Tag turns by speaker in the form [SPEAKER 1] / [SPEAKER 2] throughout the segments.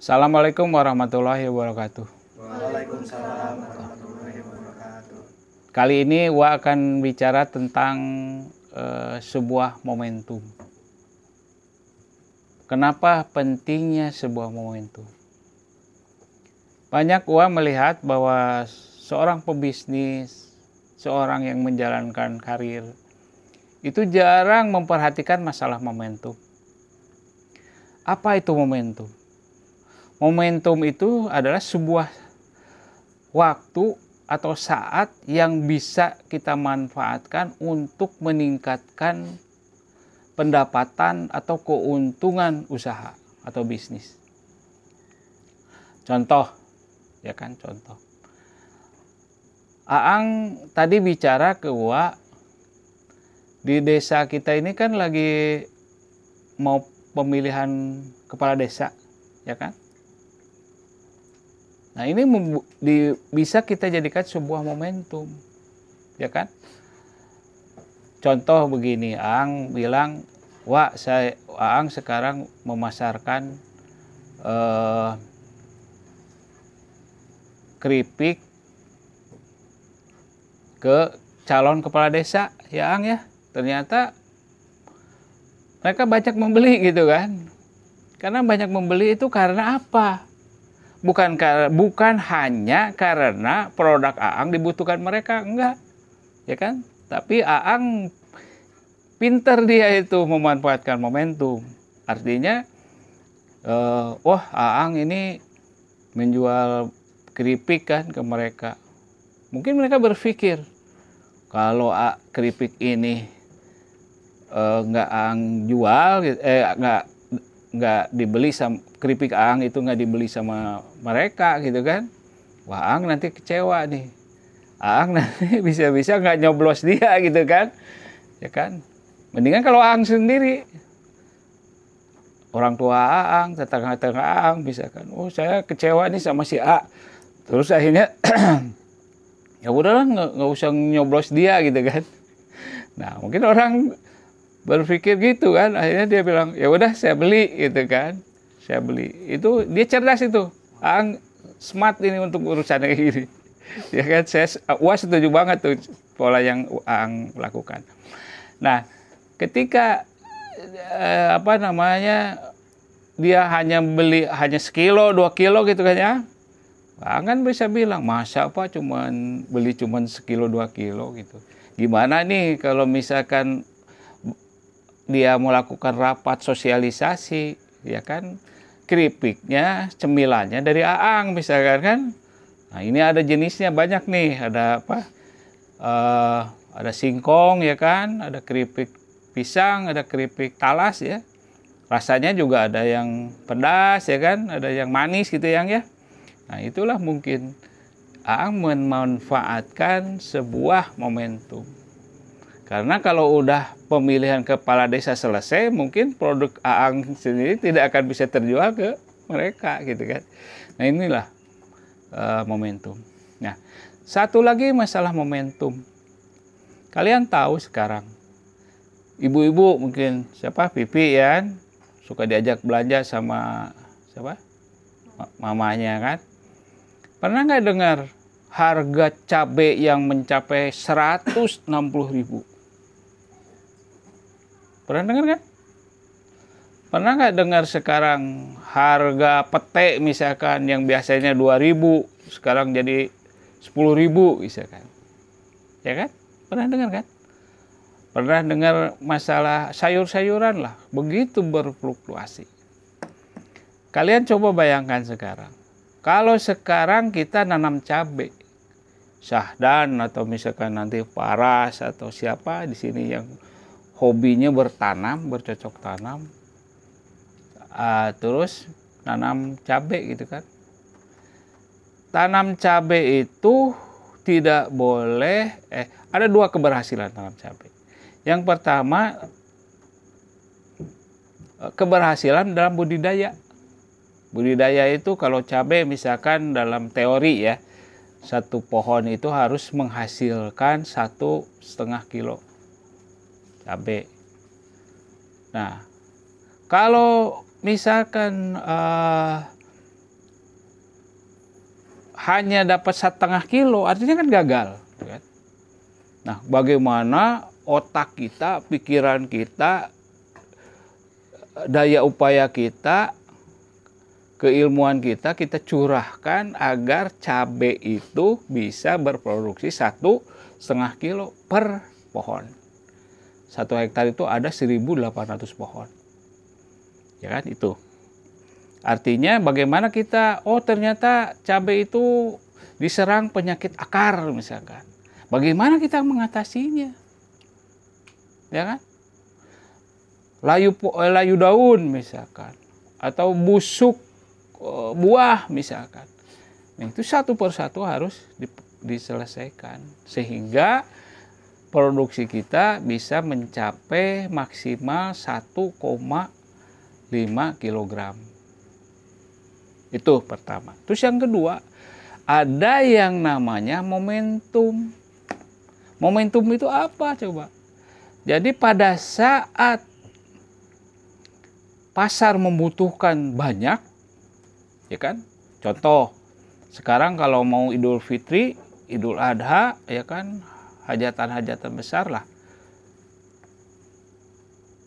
[SPEAKER 1] Assalamualaikum warahmatullahi wabarakatuh.
[SPEAKER 2] Waalaikumsalam warahmatullahi wabarakatuh.
[SPEAKER 1] Kali ini Wa akan bicara tentang sebuah momentum. Kenapa pentingnya sebuah momentum? Banyak Wa melihat bahwa seorang pebisnis, seorang yang menjalankan karir, itu jarang memperhatikan masalah momentum. Apa itu momentum? Momentum itu adalah sebuah waktu atau saat yang bisa kita manfaatkan untuk meningkatkan pendapatan atau keuntungan usaha atau bisnis. Contoh, ya kan, contoh. Aang tadi bicara ke Wa, di desa kita ini kan lagi mau pemilihan kepala desa, ya kan? Nah, ini bisa kita jadikan sebuah momentum, ya kan? Contoh begini, Aang bilang, Aang sekarang memasarkan keripik ke calon kepala desa, ya Aang ya. Ternyata mereka banyak membeli gitu kan. Karena banyak membeli itu karena apa? Bukan hanya karena produk Aang dibutuhkan mereka, enggak, ya kan? Tapi Aang pinter dia itu memanfaatkan momentum. Artinya, Aang ini menjual keripik kan ke mereka. Mungkin mereka berpikir kalau keripik ini nggak Aang jual, nggak dibeli sama keripik Aang itu nggak dibeli sama mereka gitu kan, wah Aang nanti kecewa nih, Aang nanti bisa-bisa nggak nyoblos dia gitu kan, ya kan. Mendingan kalau Aang sendiri, orang tua Aang, tetangga-tetangga Aang bisa kan, oh saya kecewa nih sama si A, terus akhirnya ya udahlah nggak usah nyoblos dia gitu kan. Nah mungkin orang berpikir gitu kan, akhirnya dia bilang ya udah saya beli gitu kan, saya beli. Itu dia cerdas itu, Aang smart ini untuk urusan kayak gini, ya kan. Wah setuju banget tuh pola yang Aang lakukan. Nah ketika dia hanya beli hanya sekilo 2 kilo gitu kan ya, Aang kan bisa bilang masa apa beli sekilo 2 kilo gitu. Gimana nih kalau misalkan dia melakukan rapat sosialisasi, ya kan, keripiknya, cemilannya dari Aang misalkan kan. Nah ini ada jenisnya banyak nih, ada apa? Ada singkong ya kan, ada keripik pisang, ada keripik talas ya. Rasanya juga ada yang pedas ya kan, ada yang manis gitu yang ya. Nah itulah mungkin Aang memanfaatkan sebuah momentum. Karena kalau udah pemilihan kepala desa selesai, mungkin produk Aang sendiri tidak akan bisa terjual ke mereka gitu kan. Nah inilah momentum. Nah satu lagi masalah momentum. Kalian tahu sekarang, ibu-ibu mungkin Pipi ya, suka diajak belanja sama mamanya kan. Pernah nggak dengar harga cabai yang mencapai 160.000? Pernah dengar kan? Pernah nggak dengar sekarang harga pete misalkan yang biasanya 2.000 sekarang jadi 10.000 misalkan? Ya kan? Pernah dengar kan? Pernah dengar masalah sayur-sayuran lah, begitu berfluktuasi. Kalian coba bayangkan sekarang. Kalau sekarang kita nanam cabai, Syahdan atau misalkan nanti Paras atau siapa di sini yang hobinya bertanam, bercocok tanam, terus nanam cabai gitu kan. Tanam cabai itu tidak boleh, ada 2 keberhasilan tanam cabai. Yang pertama, keberhasilan dalam budidaya. Budidaya itu kalau cabai misalkan dalam teori ya, satu pohon itu harus menghasilkan 1,5 kilo cabai. Nah, kalau misalkan hanya dapat 1,5 kilo, artinya kan gagal. Kan? Nah, bagaimana otak kita, pikiran kita, daya upaya kita, keilmuan kita curahkan agar cabai itu bisa berproduksi 1,5 kilo per pohon. 1 hektar itu ada 1.800 pohon. Ya kan, itu. Artinya bagaimana kita, ternyata cabai itu diserang penyakit akar misalkan. Bagaimana kita mengatasinya? Ya kan? Layu daun misalkan. Atau busuk buah misalkan. Nah, itu satu persatu harus diselesaikan. Sehingga produksi kita bisa mencapai maksimal 1,5 kilogram. Itu pertama. Terus yang kedua, ada yang namanya momentum. Momentum itu apa coba? Jadi pada saat pasar membutuhkan banyak, ya kan? Contoh, sekarang kalau mau Idul Fitri, Idul Adha, ya kan? Hajatan-hajatan besar lah.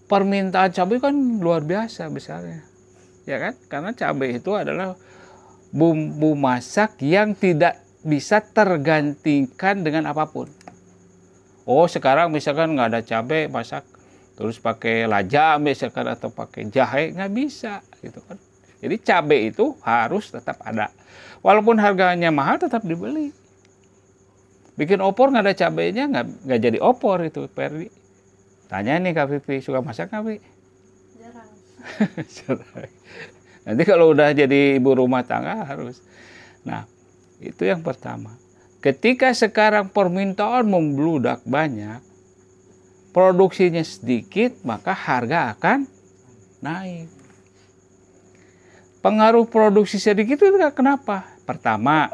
[SPEAKER 1] Permintaan cabai kan luar biasa besarnya. Ya kan? Karena cabai itu adalah bumbu masak yang tidak bisa tergantikan dengan apapun. Sekarang misalkan nggak ada cabai, masak terus pakai lajam misalkan atau pakai jahe, nggak bisa gitu kan. Jadi cabai itu harus tetap ada. Walaupun harganya mahal tetap dibeli. Bikin opor nggak ada cabainya nggak jadi opor itu, Perdi. Tanya nih Kak Vivi, suka masak nggak, Vi? Jarang. Nanti kalau udah jadi ibu rumah tangga harus. Nah, itu yang pertama. Ketika sekarang permintaan membludak banyak, produksinya sedikit, maka harga akan naik. Pengaruh produksi sedikit itu kenapa? Pertama,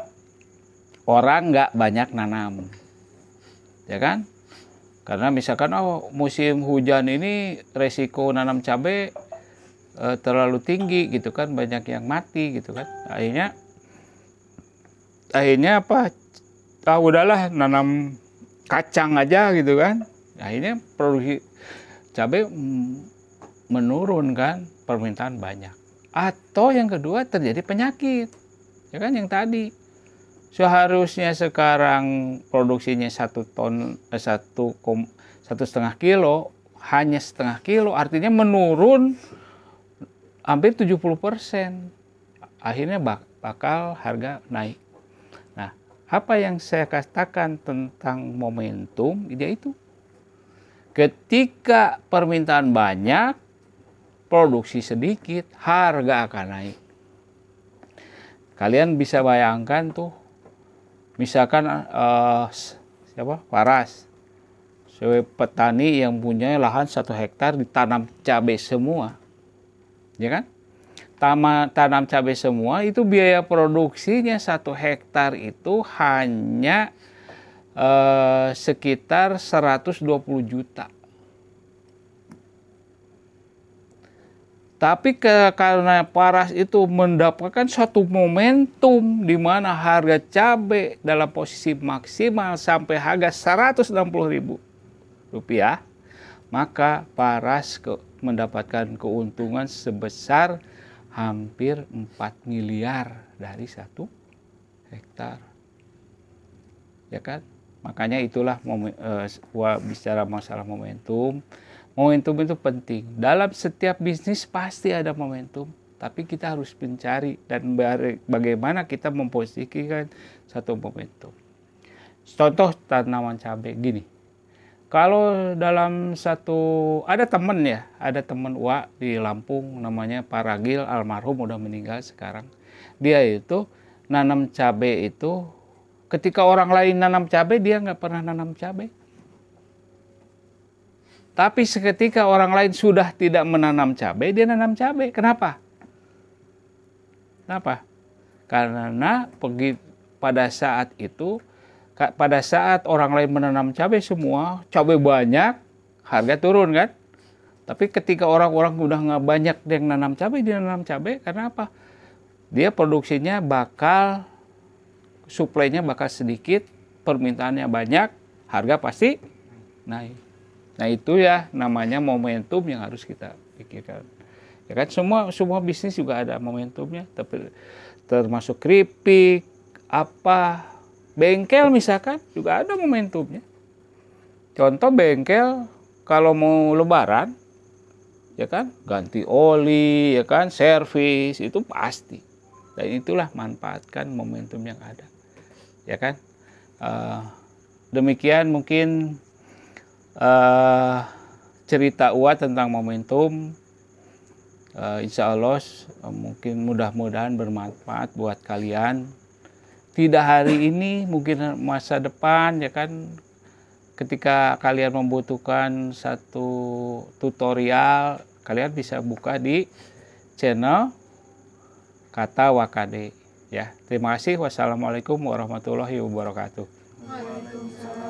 [SPEAKER 1] orang nggak banyak nanam. Ya kan? Karena misalkan musim hujan ini resiko nanam cabai terlalu tinggi gitu kan, banyak yang mati gitu kan. Akhirnya apa? Udahlah nanam kacang aja gitu kan. Akhirnya produksi cabai menurun kan, permintaan banyak. Atau yang kedua terjadi penyakit. Ya kan yang tadi. Seharusnya sekarang produksinya 1,5 kilo, hanya 1,5 kilo, artinya menurun hampir 70%. Akhirnya bakal harga naik. Nah, apa yang saya katakan tentang momentum, yaitu ketika permintaan banyak, produksi sedikit, harga akan naik. Kalian bisa bayangkan tuh, misalkan Paras, petani yang punya lahan 1 hektar ditanam cabai semua. Ya kan? Tanam cabai semua itu biaya produksinya 1 hektar itu hanya sekitar 120 juta. Tapi karena Paras itu mendapatkan suatu momentum di mana harga cabai dalam posisi maksimal sampai harga Rp160.000, maka Paras mendapatkan keuntungan sebesar hampir 4 miliar dari 1 hektar. Ya kan? Makanya itulah bicara masalah momentum. Momentum itu penting. Dalam setiap bisnis pasti ada momentum, tapi kita harus mencari dan bagaimana kita memposisikan satu momentum. Contoh tanaman cabai gini. Kalau dalam ada teman Wak di Lampung namanya Pak Ragil, almarhum udah meninggal sekarang. Dia itu nanam cabai itu, ketika orang lain nanam cabai, dia nggak pernah nanam cabai. Tapi seketika orang lain sudah tidak menanam cabai, dia nanam cabai. Kenapa? Karena pada saat itu, pada saat orang lain menanam cabai semua, cabai banyak, harga turun kan? Tapi ketika orang-orang udah nggak banyak yang nanam cabai, dia nanam cabai karena apa? Dia produksinya bakal suplainya bakal sedikit, permintaannya banyak, harga pasti naik. Nah itu ya namanya momentum yang harus kita pikirkan. Ya kan semua bisnis juga ada momentumnya, tapi termasuk keripik, apa, bengkel misalkan juga ada momentumnya. Contoh bengkel kalau mau lebaran, ya kan, ganti oli, ya kan, servis itu pasti. Dan itulah manfaatkan momentum yang ada, ya kan. Demikian mungkin cerita Uwa tentang momentum. Insya Allah mungkin mudah-mudahan bermanfaat buat kalian. Tidak hari ini, mungkin masa depan, ya kan. Ketika kalian membutuhkan satu tutorial, kalian bisa buka di channel Kata Wakade. Ya, terima kasih. Wassalamualaikum warahmatullahi wabarakatuh.
[SPEAKER 2] Waalaikumsalam.